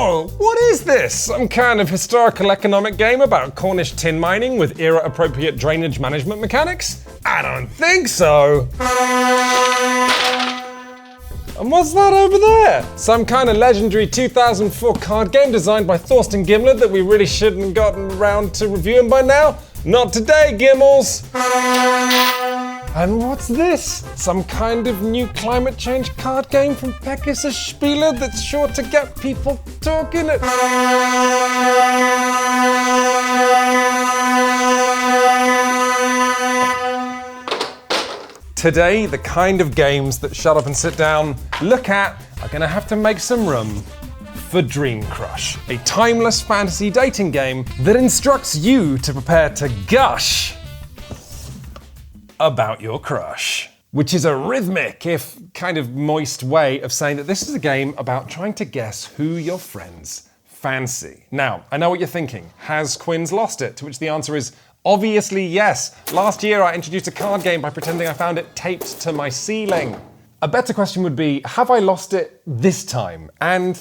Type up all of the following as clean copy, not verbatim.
Whoa, what is this? Some kind of historical economic game about Cornish tin mining with era-appropriate drainage management mechanics? I don't think so. And what's that over there? Some kind of legendary 2004 card game designed by Thorsten Gimlet that we really shouldn't have gotten around to reviewing by now? Not today, Gimmels! And what's this? Some kind of new climate change card game from Pegasus Spieler that's sure to get people talking. Today, the kind of games that shut up and sit down, look at, are gonna have to make some room for Dream Crush, a timeless fantasy dating game that instructs you to prepare to gush about your crush. Which is a rhythmic, if kind of moist way of saying that this is a game about trying to guess who your friends fancy. Now, I know what you're thinking. Has Quinns lost it? To which the answer is obviously yes. Last year I introduced a card game by pretending I found it taped to my ceiling. A better question would be, have I lost it this time? And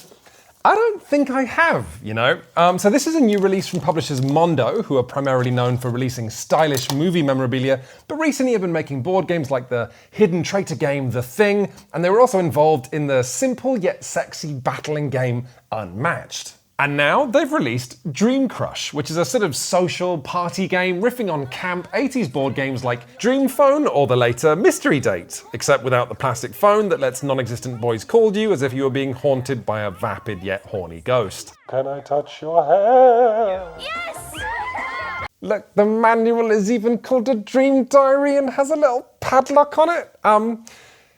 I don't think I have, you know. So this is a new release from publishers Mondo, who are primarily known for releasing stylish movie memorabilia, but recently have been making board games like the hidden traitor game The Thing, and they were also involved in the simple yet sexy battling game Unmatched. And now they've released Dream Crush, which is a sort of social party game riffing on camp 80s board games like Dream Phone or the later Mystery Date, except without the plastic phone that lets non-existent boys call you as if you were being haunted by a vapid yet horny ghost. Can I touch your hair? Yes! Look, the manual is even called a Dream Diary and has a little padlock on it.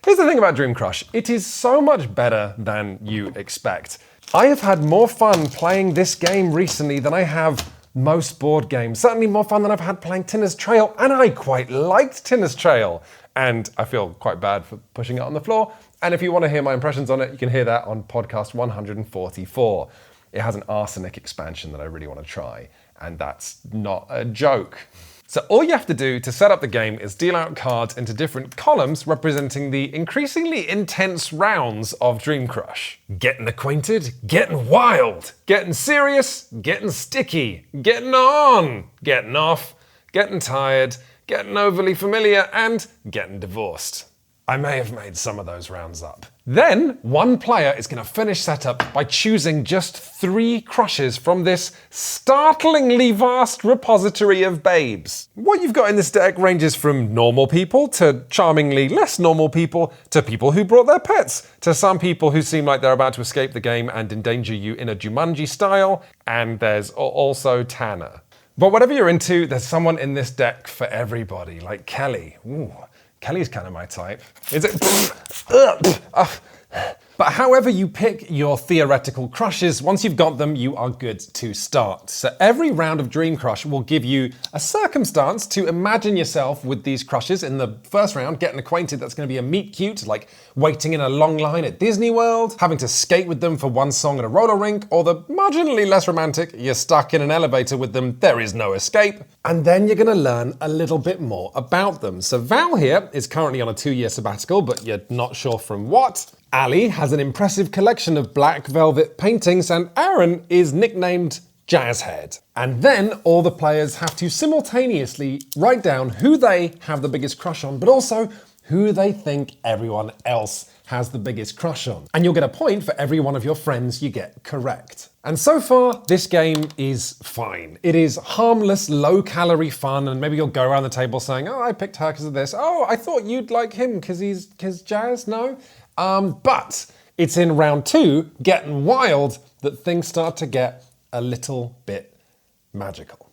Here's the thing about Dream Crush. It is so much better than you expect. I have had more fun playing this game recently than I have most board games. Certainly more fun than I've had playing Tinner's Trail, and I quite liked Tinner's Trail. And I feel quite bad for pushing it on the floor. And if you want to hear my impressions on it, you can hear that on podcast 144. It has an arsenic expansion that I really want to try, and that's not a joke. So all you have to do to set up the game is deal out cards into different columns representing the increasingly intense rounds of Dream Crush. Getting acquainted, getting wild, getting serious, getting sticky, getting on, getting off, getting tired, getting overly familiar, and getting divorced. I may have made some of those rounds up. Then, one player is going to finish setup by choosing just 3 crushes from this startlingly vast repository of babes. What you've got in this deck ranges from normal people to charmingly less normal people to people who brought their pets to some people who seem like they're about to escape the game and endanger you in a Jumanji style, and there's also Tanner. But whatever you're into, there's someone in this deck for everybody, like Kelly. Ooh. Kelly's kind of my type. Is it? But however you pick your theoretical crushes, once you've got them, you are good to start. So every round of Dream Crush will give you a circumstance to imagine yourself with these crushes. In the first round, getting acquainted, that's going to be a meet cute, like waiting in a long line at Disney World, having to skate with them for one song at a roller rink, or the marginally less romantic, you're stuck in an elevator with them, there is no escape. And then you're going to learn a little bit more about them. So Val here is currently on a 2-year sabbatical, but you're not sure from what. Ali has an impressive collection of black velvet paintings, and Aaron is nicknamed Jazzhead. And then all the players have to simultaneously write down who they have the biggest crush on, but also who they think everyone else has the biggest crush on. And you'll get a point for every one of your friends you get correct. And so far, this game is fine. It is harmless, low-calorie fun, and maybe you'll go around the table saying, oh, I picked her because of this. Oh, I thought you'd like him because jazz, no? But it's in round 2, getting wild, that things start to get a little bit magical.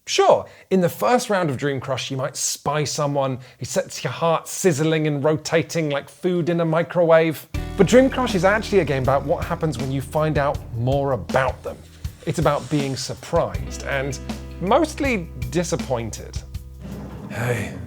Sure, in the first round of Dream Crush, you might spy someone who sets your heart sizzling and rotating like food in a microwave. But Dream Crush is actually a game about what happens when you find out more about them. It's about being surprised and mostly disappointed. Hey,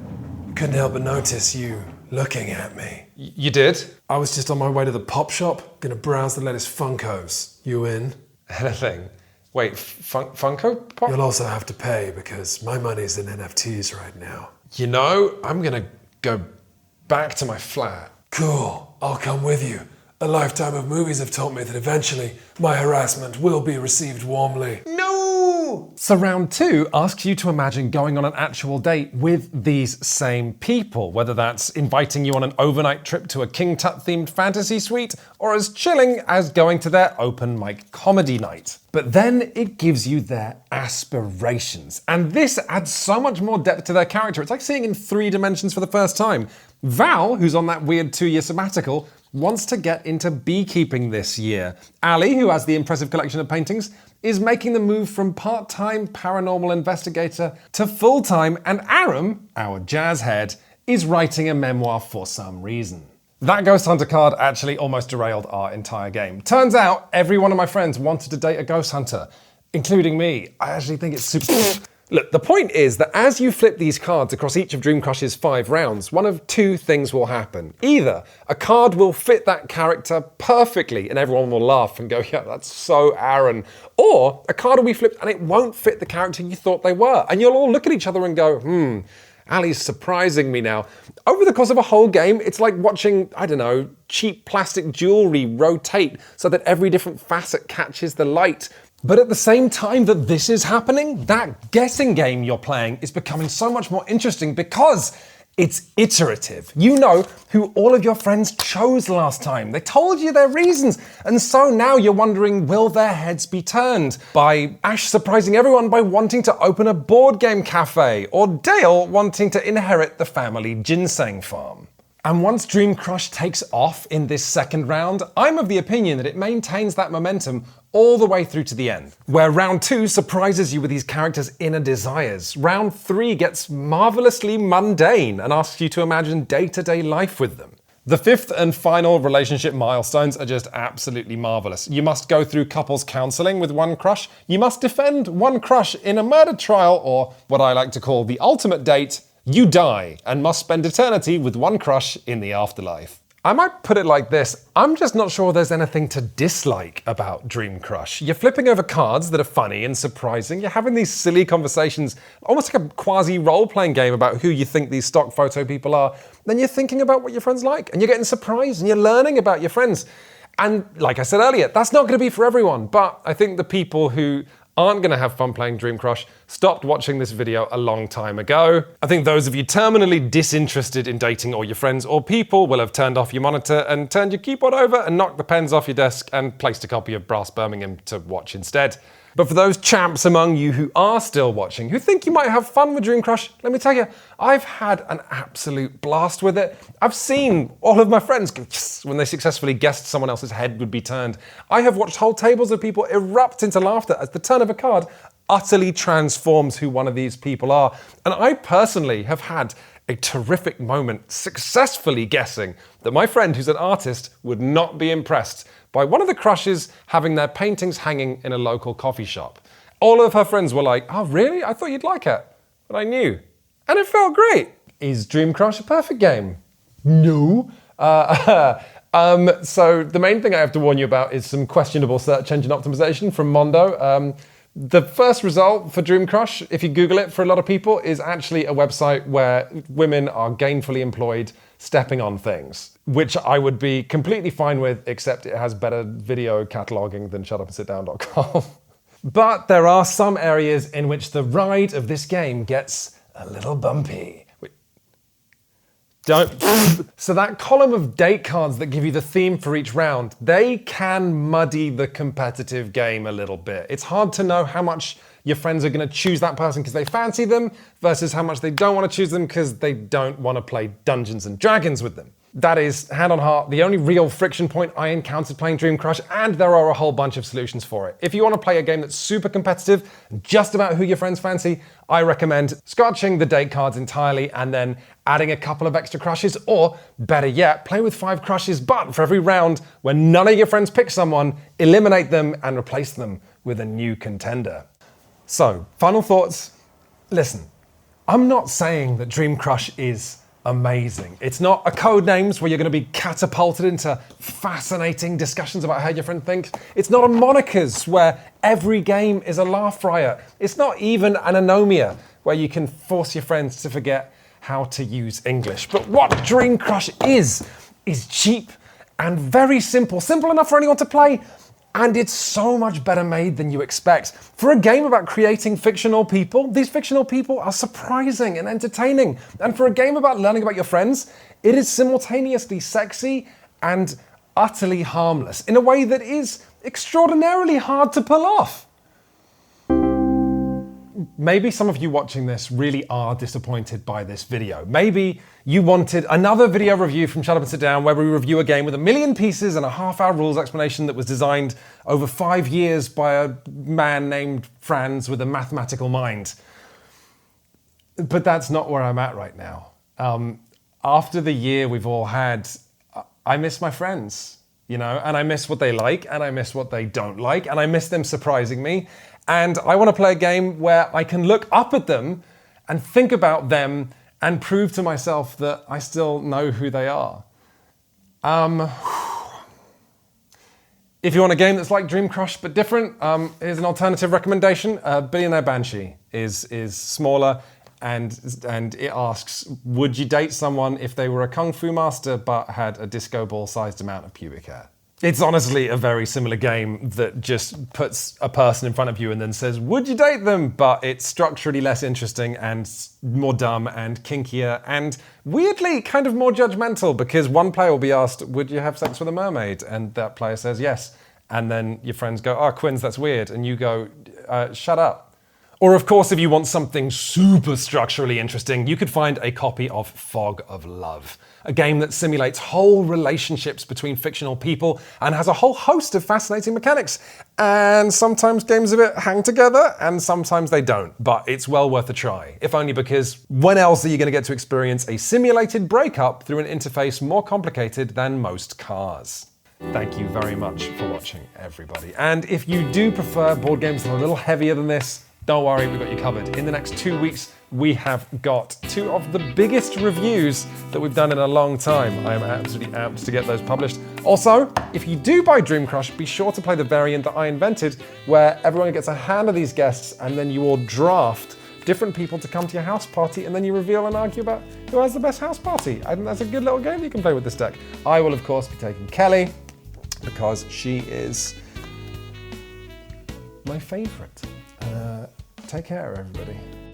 couldn't help but notice you looking at me. You did? I was just on my way to the pop shop, gonna browse the latest Funkos. You in? Anything. Wait, Funko Pop? You'll also have to pay because my money's in NFTs right now. You know, I'm gonna go back to my flat. Cool, I'll come with you. A lifetime of movies have taught me that eventually my harassment will be received warmly. No! So round 2 asks you to imagine going on an actual date with these same people, whether that's inviting you on an overnight trip to a King Tut themed fantasy suite, or as chilling as going to their open mic comedy night. But then it gives you their aspirations. And this adds so much more depth to their character. It's like seeing in 3 dimensions for the first time. Val, who's on that weird 2-year sabbatical, wants to get into beekeeping this year. Ali, who has the impressive collection of paintings, is making the move from part-time paranormal investigator to full-time, and Aram, our jazz head, is writing a memoir for some reason. That Ghost Hunter card actually almost derailed our entire game. Turns out every one of my friends wanted to date a Ghost Hunter, including me. I actually think it's super... Look, the point is that as you flip these cards across each of Dream Crush's 5 rounds, one of 2 things will happen. Either a card will fit that character perfectly and everyone will laugh and go, yeah, that's so Aaron. Or a card will be flipped and it won't fit the character you thought they were. And you'll all look at each other and go, Ali's surprising me now. Over the course of a whole game, it's like watching, I don't know, cheap plastic jewelry rotate so that every different facet catches the light. But at the same time that this is happening, that guessing game you're playing is becoming so much more interesting because it's iterative. You know who all of your friends chose last time. They told you their reasons. And so now you're wondering, will their heads be turned? By Ash surprising everyone by wanting to open a board game cafe, or Dale wanting to inherit the family ginseng farm. And once Dream Crush takes off in this second round, I'm of the opinion that it maintains that momentum all the way through to the end, where round 2 surprises you with these characters' inner desires. Round 3 gets marvelously mundane and asks you to imagine day-to-day life with them. The 5th and final relationship milestones are just absolutely marvelous. You must go through couples counseling with one crush. You must defend one crush in a murder trial, or what I like to call the ultimate date. You die and must spend eternity with one crush in the afterlife. I might put it like this, I'm just not sure there's anything to dislike about Dream Crush. You're flipping over cards that are funny and surprising, you're having these silly conversations, almost like a quasi role-playing game about who you think these stock photo people are, then you're thinking about what your friends like, and you're getting surprised, and you're learning about your friends. And like I said earlier, that's not going to be for everyone, but I think the people who aren't going to have fun playing Dream Crush stopped watching this video a long time ago. I think those of you terminally disinterested in dating all your friends or people will have turned off your monitor and turned your keyboard over and knocked the pens off your desk and placed a copy of Brass Birmingham to watch instead. But for those champs among you who are still watching, who think you might have fun with Dream Crush, let me tell you, I've had an absolute blast with it. I've seen all of my friends go yes when they successfully guessed someone else's head would be turned. I have watched whole tables of people erupt into laughter as the turn of a card utterly transforms who one of these people are. And I personally have had a terrific moment successfully guessing that my friend who's an artist would not be impressed by one of the crushes having their paintings hanging in a local coffee shop. All of her friends were like, oh really? I thought you'd like it. But I knew. And it felt great. Is Dream Crush a perfect game? No. So the main thing I have to warn you about is some questionable search engine optimization from Mondo. The first result for Dream Crush, if you Google it for a lot of people, is actually a website where women are gainfully employed stepping on things, which I would be completely fine with, except it has better video cataloging than shutupandSitDown.com. But there are some areas in which the ride of this game gets a little bumpy. Don't. So that column of date cards that give you the theme for each round, they can muddy the competitive game a little bit. It's hard to know how much your friends are going to choose that person because they fancy them versus how much they don't want to choose them because they don't want to play Dungeons and Dragons with them. That is, hand on heart, the only real friction point I encountered playing Dream Crush, and there are a whole bunch of solutions for it. If you want to play a game that's super competitive and just about who your friends fancy, I recommend scotching the date cards entirely and then adding a couple of extra crushes, or better yet, play with 5 crushes, but for every round when none of your friends pick someone, eliminate them and replace them with a new contender. So, final thoughts. Listen, I'm not saying that Dream Crush is amazing. It's not a Codenames where you're going to be catapulted into fascinating discussions about how your friend thinks. It's not a Monikers where every game is a laugh riot. It's not even an Anomia where you can force your friends to forget how to use English. But what Dream Crush is cheap and very simple. Simple enough for anyone to play. And it's so much better made than you expect. For a game about creating fictional people, these fictional people are surprising and entertaining. And for a game about learning about your friends, it is simultaneously sexy and utterly harmless in a way that is extraordinarily hard to pull off. Maybe some of you watching this really are disappointed by this video. Maybe you wanted another video review from Shut Up and Sit Down where we review a game with 1,000,000 pieces and a half-hour rules explanation that was designed over 5 years by a man named Franz with a mathematical mind. But that's not where I'm at right now. After the year we've all had, I miss my friends, you know, and I miss what they like and I miss what they don't like and I miss them surprising me. And I want to play a game where I can look up at them and think about them and prove to myself that I still know who they are. If you want a game that's like Dream Crush but different, here's an alternative recommendation. Billionaire Banshee is smaller and it asks, would you date someone if they were a kung fu master but had a disco ball sized amount of pubic hair? It's honestly a very similar game that just puts a person in front of you and then says, would you date them? But it's structurally less interesting and more dumb and kinkier and weirdly kind of more judgmental because one player will be asked, would you have sex with a mermaid? And that player says yes. And then your friends go, oh, Quinns, that's weird. And you go, shut up. Or of course, if you want something super structurally interesting, you could find a copy of Fog of Love, a game that simulates whole relationships between fictional people and has a whole host of fascinating mechanics. And sometimes games of it hang together and sometimes they don't, but it's well worth a try. If only because when else are you going to get to experience a simulated breakup through an interface more complicated than most cars? Thank you very much for watching, everybody. And if you do prefer board games that are a little heavier than this, don't worry, we've got you covered. In the next 2 weeks, we have got 2 of the biggest reviews that we've done in a long time. I am absolutely amped to get those published. Also, if you do buy Dream Crush, be sure to play the variant that I invented, where everyone gets a hand of these guests, and then you all draft different people to come to your house party, and then you reveal and argue about who has the best house party. I think that's a good little game you can play with this deck. I will, of course, be taking Kelly, because she is my favorite. Take care, everybody.